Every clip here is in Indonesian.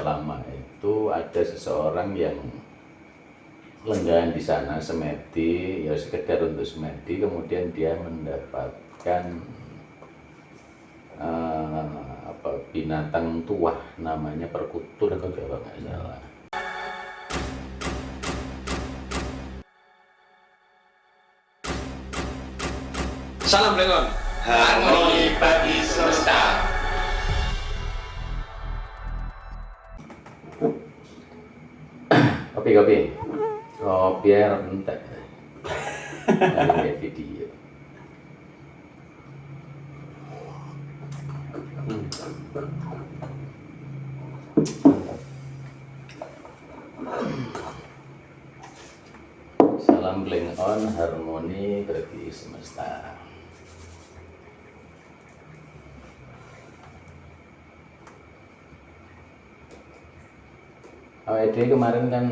lama itu ada seseorang yang lenggahan di sana semedi, ya sekedar untuk semedi, kemudian dia mendapatkan binatang tuah namanya perkutut kalau nggak salah. Salam Blengon, harmoni bagi semesta. Kopi air entek. Ini video. Salam Blengon, harmoni bagi semesta. Awalnya kemarin kan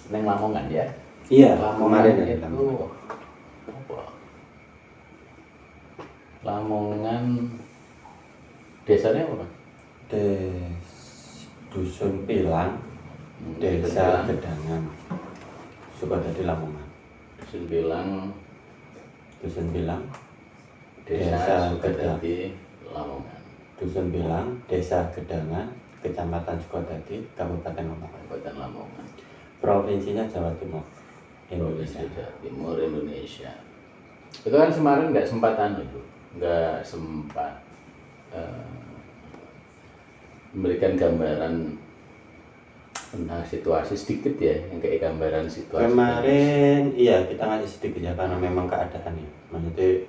neng Lamongan ya? Iya, Lamongan kemarin itu apa? Lamongan desanya apa? Dusun Pilang, Desa Gedangan, Sukadadi Lamongan. Dusun Pilang, Desa Sukadadi Lamongan. Dusun Pilang, Desa Gedangan, Kecamatan Sukadadi, Kabupaten Lamongan. Provinsinya Jawa Timur, Indonesia. Indonesia. Jawa Timur Indonesia. Itu kan kemarin nggak sempat memberikan gambaran tentang situasi sedikit ya, yang kayak gambaran situasi. Kemarin iya kita ngasih sedikit ya karena memang keadaan ya, maksudnya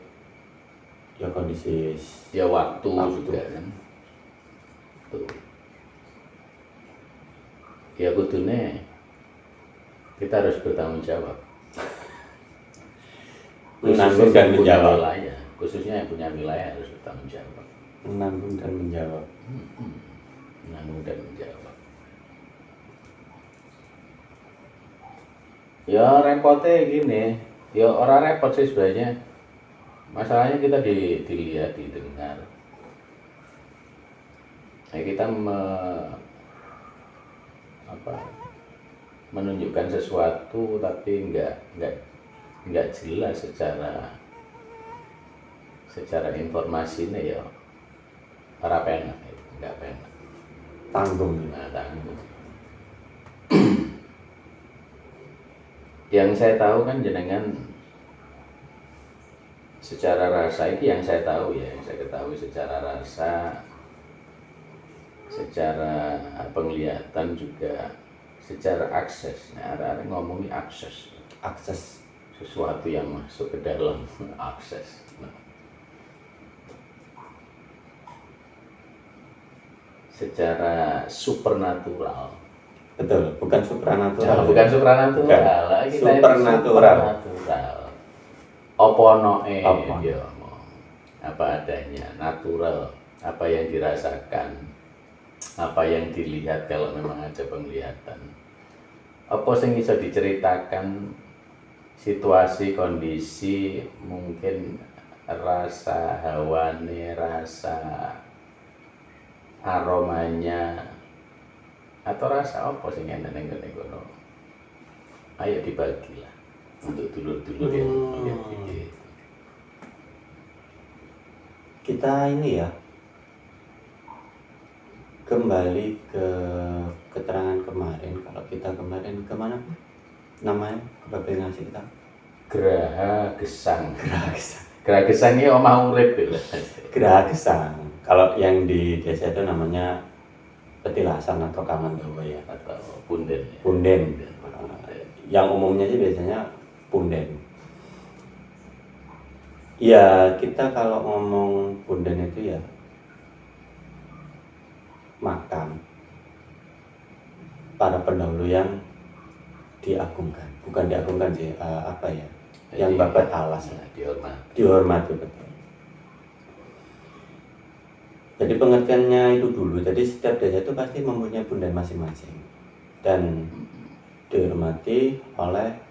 ya kondisi ya waktu juga kan. Tuh. Ya kudune kita harus bertanggung jawab. menanggung dan menjawab. Wilayah, khususnya yang punya wilayah harus bertanggung jawab. Menanggung dan menjawab. Menanggung dan menjawab. Ya repotnya gini, ya orang repot sih sebenarnya. Masalahnya kita dilihat, didengar. Nah, kita menunjukkan sesuatu tapi nggak jelas secara informasinya ya para penak, nggak penak. Tanggung. Tanggung. Yang saya tahu kan jenengan secara rasa itu yang saya tahu ya, yang saya ketahui secara rasa, secara penglihatan juga, secara akses. Nah, ada ngomongin akses sesuatu yang masuk ke dalam akses. Nah, secara supernatural. Betul, bukan supranatural. Nah, bukan supranatural, kita supernatural. Oponoe, ya, apa adanya, natural, apa yang dirasakan, apa yang dilihat kalau memang ada penglihatan. Apa sing bisa diceritakan situasi, kondisi, mungkin rasa hawane, rasa aromanya, atau rasa apa sih yang neng kono. Ayo dibagilah untuk dulur-dulur yang melihat video itu. Kita ini ya kembali ke keterangan kemarin. Kalau kita kemarin kemana namanya ngasih kita Geraha Gesang. Geraha Gesang ini omah urip lho. Geraha Gesang. Kalau yang di desa itu namanya petilasan atau kamandawa ya, Atau punden. Punden. Yang umumnya sih biasanya punden. Ya kita kalau ngomong punden itu ya makam para pendahulu yang diagungkan, bukan diagungkan sih, apa ya, yang babat alas ya, dihormati betul. Jadi pengertiannya itu dulu, jadi setiap desa itu pasti mempunyai punden masing-masing dan dihormati oleh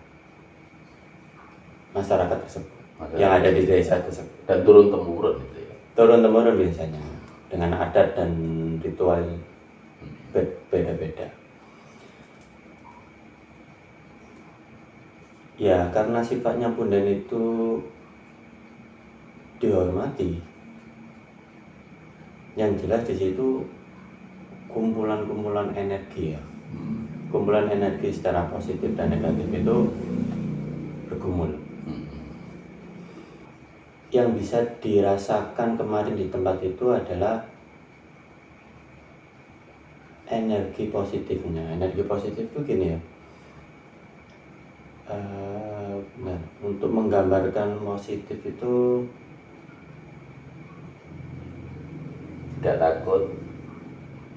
masyarakat tersebut yang ada di desa tersebut dan turun temurun itu ya. Turun temurun biasanya dengan adat dan ritual beda-beda. Ya karena sifatnya punden itu dihormati, yang jelas di situ kumpulan-kumpulan energi ya, kumpulan energi secara positif dan negatif itu bergumul. Yang bisa dirasakan kemarin di tempat itu adalah energi positifnya. Energi positif itu gini ya, nah, untuk menggambarkan positif itu Tidak takut,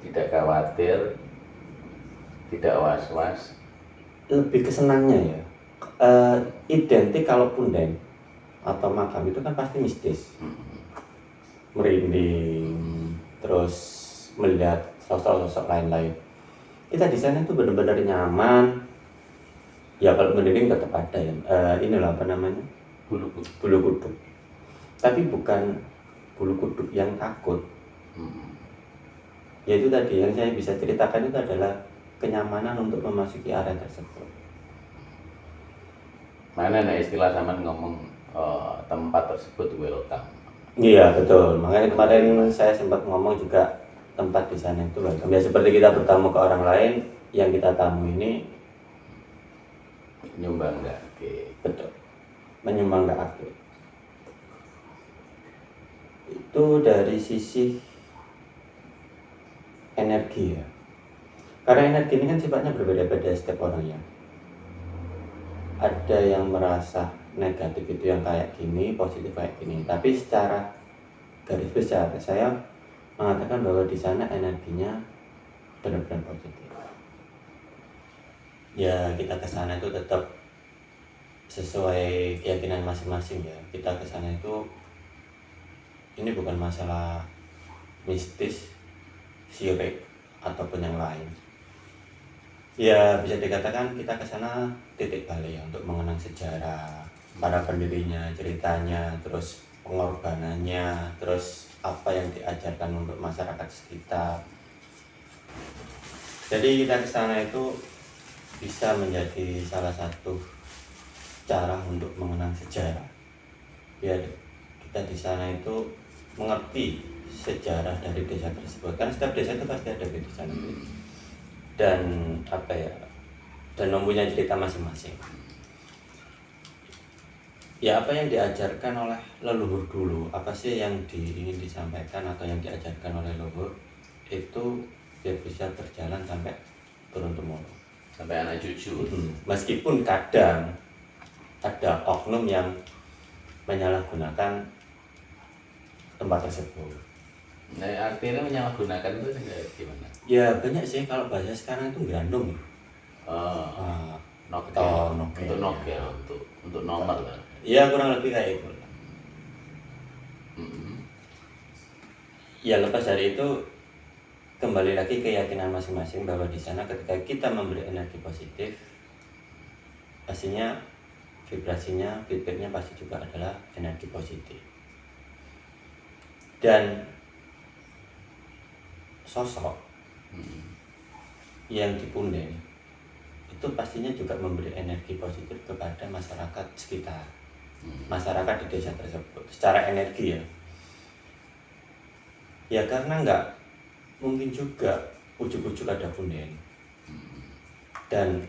tidak khawatir, tidak was-was. lebih kesenangnya ya. Identik kalau punden atau makam itu kan pasti mistis, merinding, terus melihat sosok-sosok lain-lain. Kita di sana itu benar-benar nyaman. Ya kalau merinding tetap ada ya. Inilah apa namanya, Bulu bulu kuduk. Tapi bukan bulu kuduk yang takut. Yaitu tadi yang saya bisa ceritakan itu adalah kenyamanan untuk memasuki area tersebut. Mana nih istilah sama ngomong tempat tersebut welcome. Iya betul. Makanya kemarin saya sempat ngomong juga tempat di sana itu welcome. Ya seperti kita bertamu ke orang lain, yang kita tamu ini Nyumbang nggak? Oke. betul menyumbang ke aku. Itu dari sisi energi ya. Karena energi ini kan sifatnya berbeda-beda setiap orangnya. Ada yang merasa negatif itu yang kayak gini, positif kayak gini. Tapi secara garis besar saya mengatakan bahwa di sana energinya benar-benar positif. Ya kita ke sana itu tetap sesuai keyakinan masing-masing ya. Kita ke sana itu ini bukan masalah mistis, syirik ataupun yang lain. Ya bisa dikatakan kita ke sana titik balik ya, untuk mengenang sejarah para pendirinya, ceritanya, terus pengorbanannya, terus apa yang diajarkan untuk masyarakat sekitar. Jadi kita ke sana itu bisa menjadi salah satu cara untuk mengenang sejarah. Biar kita di sana itu mengerti sejarah dari desa tersebut. Kan setiap desa itu pasti ada di sana. Dan apa ya? Dan mempunyai cerita masing-masing. Ya apa yang diajarkan oleh leluhur dulu, apa sih yang ingin disampaikan atau yang diajarkan oleh leluhur itu biar bisa berjalan sampai turun-temurun, Sampai anak cucu. Meskipun kadang ada oknum yang menyalahgunakan tempat tersebut. Nah, artinya menyalahgunakan itu gimana? Ya banyak sih, kalau bahasa sekarang itu grandong. Nogel. Nogel. Untuk nogel, untuk nomor lah. Ya kurang lebih kayak itu. Ya lepas dari itu kembali lagi keyakinan masing-masing bahwa di sana ketika kita memberi energi positif, pastinya vibrasinya, feedbacknya pasti juga adalah energi positif. Dan sosok yang di punden itu pastinya juga memberi energi positif kepada masyarakat sekitar, masyarakat di desa tersebut secara energi ya. Ya karena nggak mungkin juga ujuk-ujuk ada punden, dan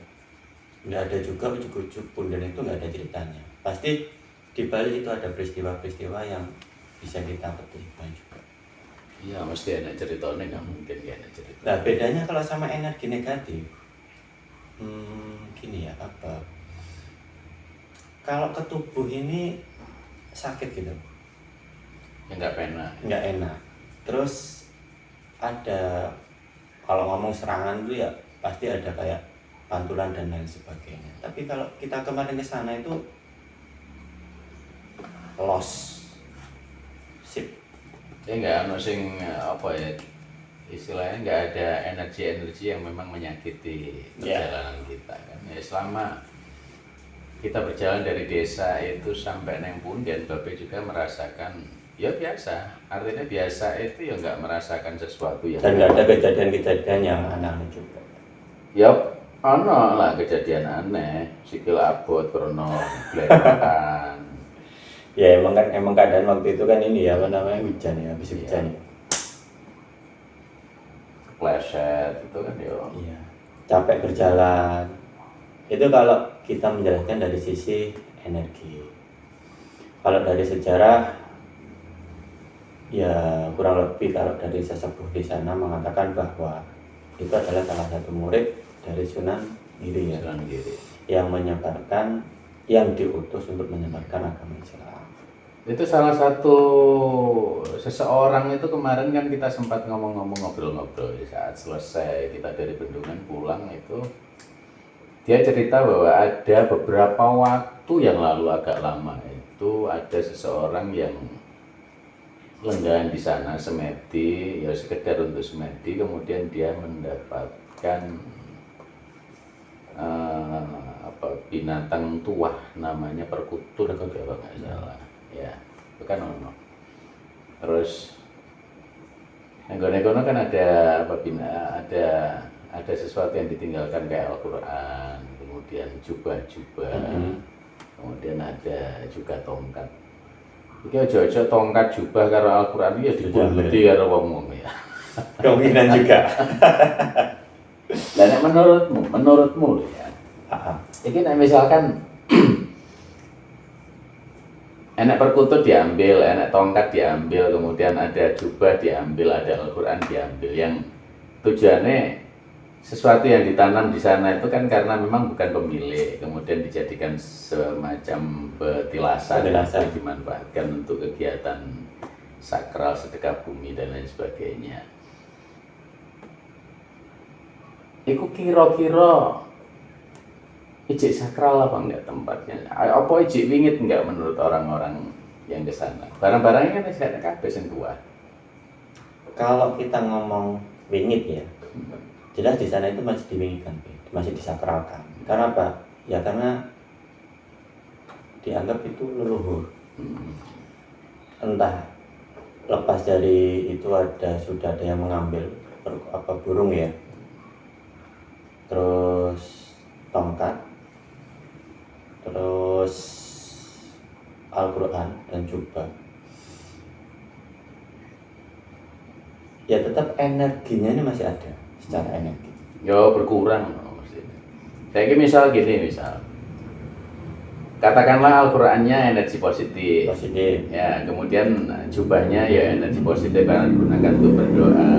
nggak ada juga ujuk-ujuk punden itu nggak ada ceritanya. Pasti di balik itu ada peristiwa-peristiwa yang bisa kita petikkan juga. Iya, mesti ada ceritanya, nggak mungkin ya ada cerita. Nah bedanya kalau sama energi negatif, gini ya, apa? Kalau ke tubuh ini sakit gitu, Ya nggak pernah. nggak enak. Terus ada, kalau ngomong serangan itu ya pasti ada kayak pantulan dan lain sebagainya. Tapi kalau kita kemarin ke sana itu loss, sip. Ya nggak ada sing apa ya, istilahnya nggak ada energi-energi yang memang menyakiti perjalanan kita kan. Ya selama kita berjalan dari desa itu sampai neng punden, Bapak juga merasakan Ya biasa, artinya biasa itu ya nggak merasakan sesuatu yang Dan nggak ada kejadian-kejadian yang aneh juga. ya ono lah kejadian aneh, sikil abot krono blerokan. Ya emang keadaan waktu itu kan ini ya apa namanya hujan ya, habis hujan ya. Pleset itu kan ya. Iya. Capek berjalan. Itu kalau kita menjelaskan dari sisi energi. Kalau dari sejarah ya kurang lebih kalau dari sesepuh di sana mengatakan bahwa itu adalah salah satu murid dari Sunan Giri ya, Jalan kiri. yang menyebarkan, yang diutus untuk menyebarkan agama Islam. Itu salah satu seseorang itu kemarin kan kita sempat ngomong-ngomong ngobrol-ngobrol saat selesai kita dari bendungan pulang itu dia cerita bahwa ada beberapa waktu yang lalu agak lama itu ada seseorang yang lenggahan di sana semedi ya sekedar untuk semedi kemudian dia mendapatkan binatang tuah namanya perkutut kalau nggak salah ya itu kan ono terus Nenggono kan ada ada sesuatu yang ditinggalkan kayak Al-Quran kemudian jubah-jubah kemudian ada juga tongkat iki aja tongkat jubah karo Al-Quran ya dibuleti karo wong ya Kemungkinan juga. Lah nek menurutmu ya ini misalkan enak perkutut diambil, enak tongkat diambil, kemudian ada jubah diambil, ada Al-Quran diambil. Yang tujuannya sesuatu yang ditanam di sana itu kan karena memang bukan pemilik, kemudian dijadikan semacam petilasan yang dimanfaatkan untuk kegiatan sakral, sedekah bumi dan lain sebagainya. Iku kira-kira ijik sakral apa enggak tempatnya? Apa ijik wingit enggak menurut orang-orang yang ke sana? Barang-barangnya kan masih ada kabeh sing kuat. Kalau kita ngomong wingit ya, jelas di sana itu masih diwingitkan, masih disakralkan. Karena apa? Ya karena dianggap itu leluhur. Entah lepas dari itu sudah ada yang mengambil burung ya, terus tongkat, terus Al-Quran dan jubah. Ya tetap energinya ini masih ada secara energi. Ya berkurang maksudnya. Saya misal gini katakanlah Al-Qurannya energi positif. Ya, kemudian jubahnya ya energi positif karena digunakan untuk berdoa.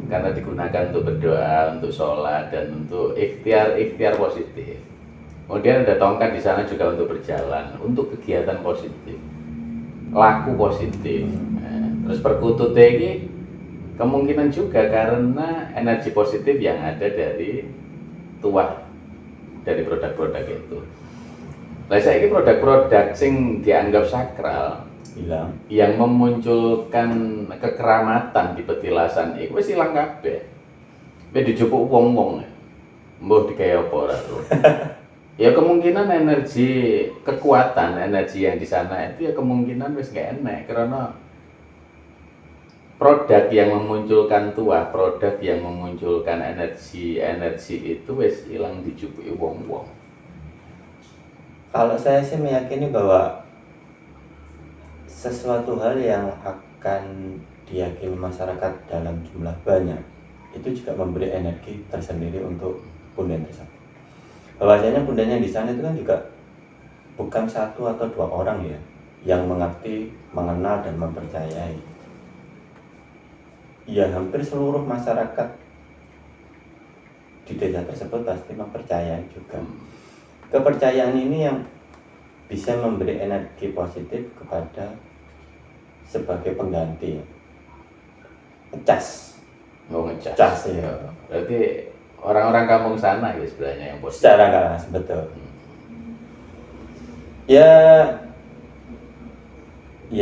Karena digunakan untuk berdoa, untuk sholat dan untuk ikhtiar positif. Kemudian ada tongkat di sana juga untuk berjalan, untuk kegiatan positif, laku positif. Nah, terus perkutut ini kemungkinan juga karena energi positif yang ada dari tuah dari produk-produk itu. Lah saiki produk-produk sing dianggap sakral yang memunculkan kekeramatan di petilasan iku wis ilang kabeh. Wis dijupuk wong-wong. Mbah digawe apa ora to. Ya kemungkinan kekuatan energi yang di sana itu ya kemungkinan wis gak enak karena produk yang memunculkan tuah, produk yang memunculkan energi itu wis ilang dijupuki wong-wong. Kalau saya sih meyakini bahwa sesuatu hal yang akan diyakini masyarakat dalam jumlah banyak itu juga memberi energi tersendiri untuk punden tersebut. Bahwasanya pundennya di sana itu kan juga bukan satu atau dua orang ya yang mengerti, mengenal dan mempercayai. Ya hampir seluruh masyarakat di desa tersebut pasti mempercayai juga. Kepercayaan ini yang bisa memberi energi positif kepada sebagai pengganti ngecas. Ngecas ya. Berarti orang-orang kampung sana ya sebenarnya yang positif. Secara nggak langsung betul. Ya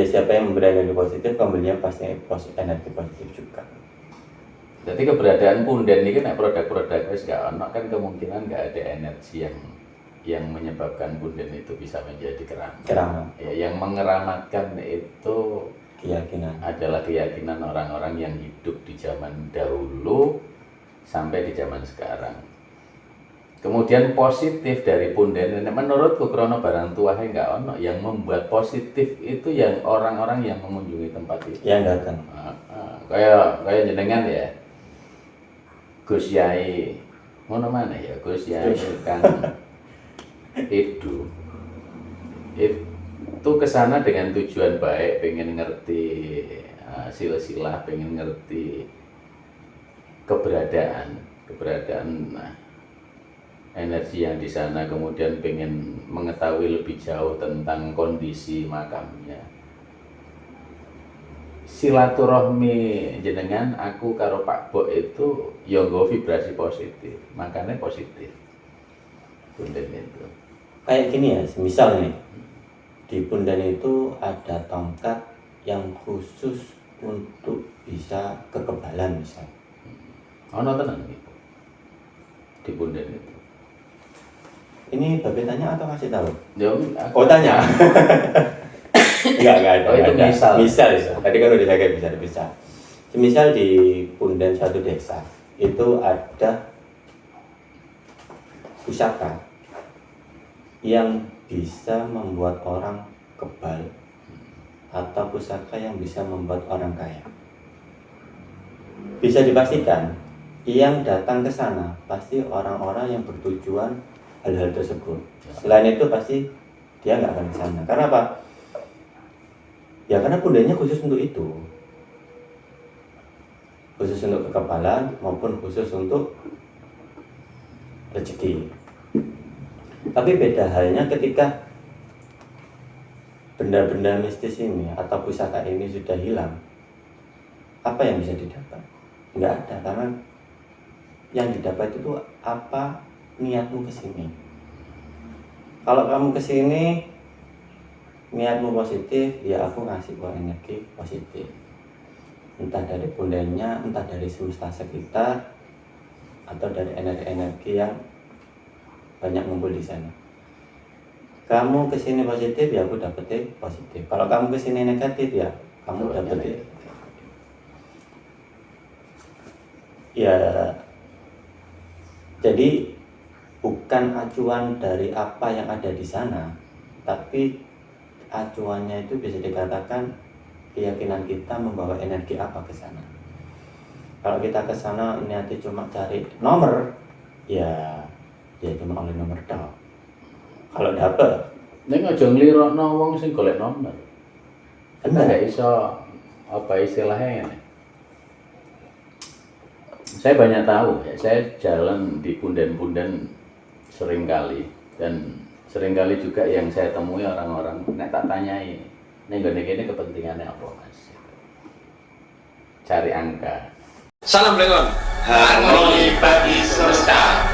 siapa yang memberi energi positif, pembelinya pasti energi positif juga. Jadi keberadaan punden ini kan produk-produk wis gak ono kan kemungkinan gak ada energi yang yang menyebabkan punden itu bisa menjadi keramat. Keramat. Ya, yang mengeramatkan itu Keyakinan. adalah keyakinan orang-orang yang hidup di zaman dahulu sampai di zaman sekarang. Kemudian positif dari punden, menurutku krono barang tuahe nggak ono yang membuat positif itu yang orang-orang yang mengunjungi tempat itu. Yang datang. Kayak jenengan ya, Gus Yai, ngono mana ya Gus Yai kan itu kesana dengan tujuan baik, pengen ngerti silsilah, pengen ngerti keberadaan energi yang di sana, kemudian pengen mengetahui lebih jauh tentang kondisi makamnya. Silaturahmi jenengan aku karo Pak Bok itu nggawa vibrasi positif, makanya positif punden itu. Kayak gini ya, misal nih di punden itu ada tongkat yang khusus untuk bisa kekebalan misal. Ono tenan gitu di punden itu. Ini Babe tanya atau ngasih tahu? Aku Tanya. Enggak ada. Oh, itu ada. misal. Tadi kan udah jaga bisa. Misal di punden suatu desa itu ada pusaka yang bisa membuat orang kebal atau pusaka yang bisa membuat orang kaya. Bisa dipastikan yang datang ke sana pasti orang-orang yang bertujuan hal-hal tersebut. Selain itu pasti dia nggak akan ke sana. Karena apa? Ya karena pundennya khusus untuk itu. Khusus untuk kekebalan maupun khusus untuk rezeki. Tapi beda halnya ketika benda-benda mistis ini atau pusaka ini sudah hilang. Apa yang bisa didapat? Nggak ada, karena yang didapat itu apa niatmu ke sini. Kalau kamu ke sini niatmu positif, ya aku ngasih buah energi positif. Entah dari pundennya, entah dari semesta sekitar, atau dari energi-energi yang banyak ngumpul di sana. Kamu kesini positif, ya aku dapetin positif. Kalau kamu kesini negatif, ya kamu dapetin. Ya, jadi bukan acuan dari apa yang ada di sana, tapi acuannya itu bisa dikatakan keyakinan kita membawa energi apa ke sana. Kalau kita ke sana niatnya cuma cari nomor, ya cuma oleh nomor tok. Kalau dapet, ning aja nglirokno wong sing golek nomor. Enggak iso apa istilahnya ini. Saya banyak tahu ya, saya jalan di punden-punden sering kali, dan sering kali juga yang saya temui orang-orang nek tak tanyai, ning gone kene kepentingannya apa, Mas? Cari angka. Salam Lengon, harmoni bagi semesta.